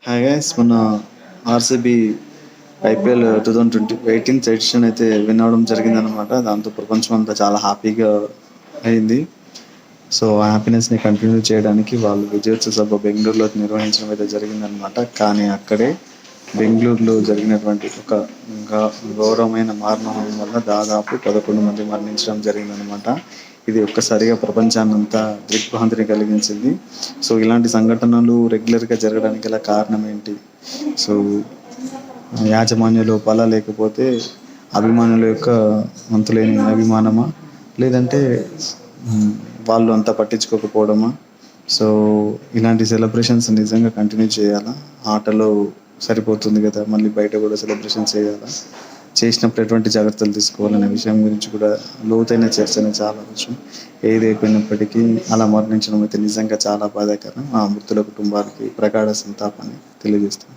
Hi guys, మన RCB IPL 2018 edition అయితే win అవడం జరిగిందనమాట. దాంతో ప్రపంచం అంతా చాలా హ్యాపీగా అయింది. సో ఆ హ్యాపీనెస్ని కంటిన్యూ చేయడానికి వాళ్ళు విజయోత్సవ సభ బెంగళూరులో నిర్వహించడం అయితే జరిగిందనమాట. కానీ అక్కడే బెంగళూరులో జరిగినటువంటి ఒక ఘోరమైన మారణం వల్ల దాదాపు 11 మంది మరణించడం జరిగిందనమాట. ఇది ఒక్కసారిగా ప్రపంచాన్నంతా దిగ్భ్రాంతిని కలిగించింది. సో ఇలాంటి సంఘటనలు రెగ్యులర్గా జరగడానికి గల కారణం ఏంటి? సో యాజమాన్య లోపాలా, లేకపోతే అభిమానుల యొక్క అంతులేని అభిమానమా, లేదంటే మ్, వాళ్ళు అంతా పట్టించుకోకపోవడమా? సో ఇలాంటి సెలబ్రేషన్స్ నిజంగా కంటిన్యూ చేయాలా? ఆటలో సరిపోతుంది కదా, మళ్ళీ బయట కూడా సెలబ్రేషన్ చేయాలా? చేసినప్పుడు ఎటువంటి జాగ్రత్తలు తీసుకోవాలనే విషయం గురించి కూడా లోతైన చర్చనే చాలా అవసరం. ఏదైపోయినప్పటికీ అలా మరణించడం అయితే నిజంగా చాలా బాధాకరం. ఆ మృతుల కుటుంబాలకి ప్రగాఢ సంతాపాన్ని తెలియజేస్తాను.